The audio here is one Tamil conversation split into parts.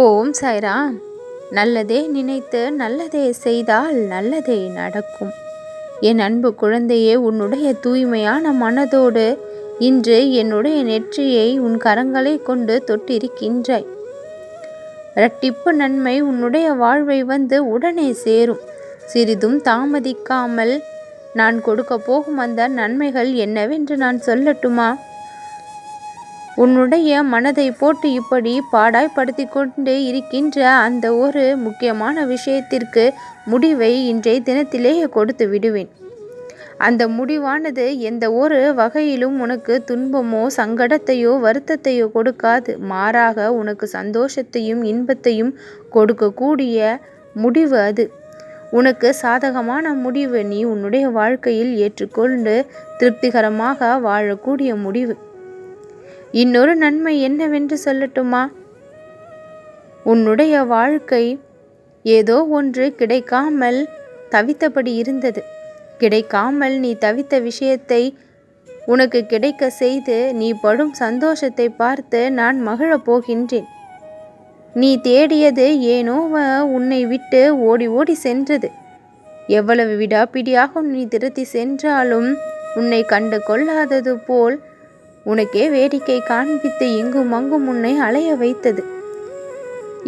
ஓம் சாய்ராம். நல்லதே நினைத்து நல்லதே செய்தால் நல்லதே நடக்கும். என் அன்பு குழந்தையே, உன்னுடைய தூய்மையான மனதோடு இன்று என்னுடைய நெற்றியை உன் கரங்களை கொண்டு தொட்டிருக்கின்றாய். இரட்டிப்பு நன்மை உன்னுடைய வாழ்வை வந்து உடனே சேரும். சிறிதும் தாமதிக்காமல் நான் கொடுக்க போகும் அந்த நன்மைகள் என்னவென்று நான் சொல்லட்டுமா? உன்னுடைய மனதை போட்டு இப்படி பாடாய்படுத்தி கொண்டு இருக்கின்ற அந்த ஒரு முக்கியமான விஷயத்திற்கு முடிவை இன்றைய தினத்திலேயே கொடுத்து விடுவேன். அந்த முடிவானது எந்த ஒரு வகையிலும் உனக்கு துன்பமோ சங்கடத்தையோ வருத்தத்தையோ கொடுக்காது. மாறாக உனக்கு சந்தோஷத்தையும் இன்பத்தையும் கொடுக்கக்கூடிய முடிவு அது. உனக்கு சாதகமான முடிவு. நீ உன்னுடைய வாழ்க்கையில் ஏற்றுக்கொண்டு திருப்திகரமாக வாழக்கூடிய முடிவு. இன்னொரு நன்மை என்னவென்று சொல்லட்டுமா? உன்னுடைய வாழ்க்கை ஏதோ ஒன்று கிடைக்காமல் தவித்தபடி இருந்தது. கிடைக்காமல் நீ தவித்த விஷயத்தை உனக்கு கிடைக்க செய்து நீ படும் சந்தோஷத்தை பார்த்து நான் மகிழப் போகின்றேன். நீ தேடியது ஏனோ உன்னை விட்டு ஓடி ஓடி சென்றது. எவ்வளவு விடாப்பிடியாக நீ திருத்தி சென்றாலும் உன்னை கண்டு கொள்ளாதது போல் உனக்கே வேடிக்கை காண்பித்து இங்கும் அங்கும் உன்னை அலைய வைத்தது.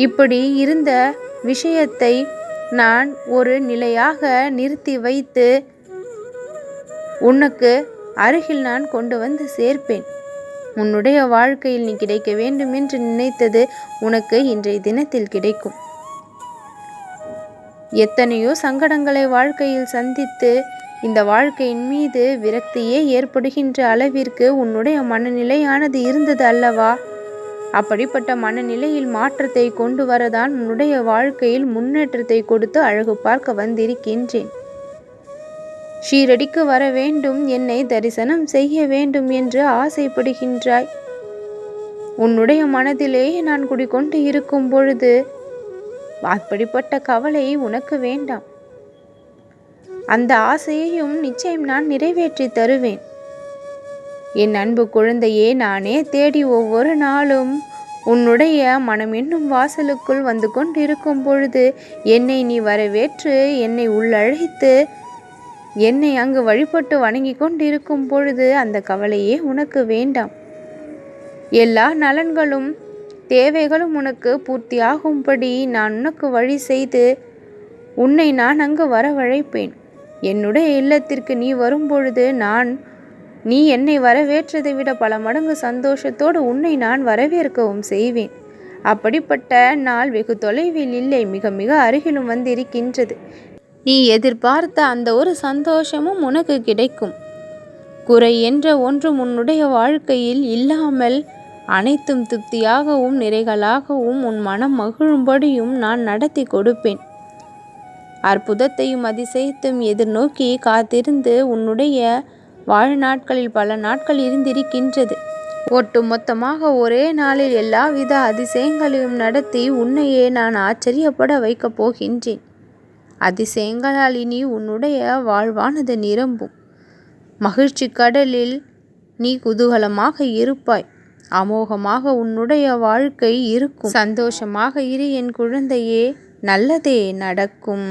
இப்படி இருந்த விஷயத்தை நான் ஒரு நிலையாக நிறுத்தி வைத்து உனக்கு அருகில் நான் கொண்டு வந்து சேர்ப்பேன். உன்னுடைய வாழ்க்கையில் நீ கிடைக்க வேண்டும் என்று நினைத்தது உனக்கு இன்றைய தினத்தில் கிடைக்கும். எத்தனையோ சங்கடங்களை வாழ்க்கையில் சந்தித்து இந்த வாழ்க்கையின் மீது விரக்தியே ஏற்படுகின்ற அளவிற்கு உன்னுடைய மனநிலையானது இருந்தது அல்லவா? அப்படிப்பட்ட மனநிலையில் மாற்றத்தை கொண்டு வரதான் உன்னுடைய வாழ்க்கையில் முன்னேற்றத்தை கொடுத்து அழகு பார்க்க வந்திருக்கின்றேன். ஷீரடிக்கு வர வேண்டும், என்னை தரிசனம் செய்ய வேண்டும் என்று ஆசைப்படுகின்றாய். உன்னுடைய மனதிலேயே நான் குடிக்கொண்டு இருக்கும் பொழுது அப்படிப்பட்ட கவலை உனக்கு வேண்டாம். அந்த ஆசையையும் நிச்சயம் நான் நிறைவேற்றி தருவேன். என் அன்பு குழந்தையே, நானே தேடி ஒவ்வொரு நாளும் உன்னுடைய மனம் என்னும் வாசலுக்குள் வந்து கொண்டிருக்கும் பொழுது என்னை நீ வரவேற்று என்னை உள்ளழைத்து என்னை அங்கு வழிபட்டு வணங்கி கொண்டிருக்கும் பொழுது அந்த கவலையே உனக்கு வேண்டாம். எல்லா நலன்களும் தேவைகளும் உனக்கு பூர்த்தியாகும்படி நான் உனக்கு வழி செய்து உன்னை நான் அங்கு வரவழைப்பேன். என்னுடைய இல்லத்திற்கு நீ வரும்பொழுது நீ என்னை வரவேற்றதை விட பல மடங்கு சந்தோஷத்தோடு உன்னை நான் வரவேற்கவும் செய்வேன். அப்படிப்பட்ட நாள் வெகு தொலைவில் இல்லை, மிக மிக அருகிலும் வந்திருக்கின்றது. நீ எதிர்பார்த்த அந்த ஒரு சந்தோஷமும் உனக்கு கிடைக்கும். குறை என்ற ஒன்றும் உன்னுடைய வாழ்க்கையில் இல்லாமல் அனைத்தும் திருப்தியாகவும் நிறைகளாகவும் உன் மனம் மகிழும்படியும் நான் நடத்தி கொடுப்பேன். அற்புதத்தையும் அதிசயத்தையும் எதிர்நோக்கி காத்திருந்து உன்னுடைய வாழ்நாட்களில் பல நாட்கள் இருந்திருக்கின்றது. ஒட்டு மொத்தமாக ஒரே நாளில் எல்லாவித அதிசயங்களையும் நடத்தி உன்னையே நான் ஆச்சரியப்பட வைக்கப் போகின்றேன். அதிசயங்களால் இனி உன்னுடைய வாழ்வானது நிரம்பும். மகிழ்ச்சி கடலில் நீ குதூகலமாக இருப்பாய். அமோகமாக உன்னுடைய வாழ்க்கை இருக்கும். சந்தோஷமாக இரு என் குழந்தையே, நல்லதே நடக்கும்.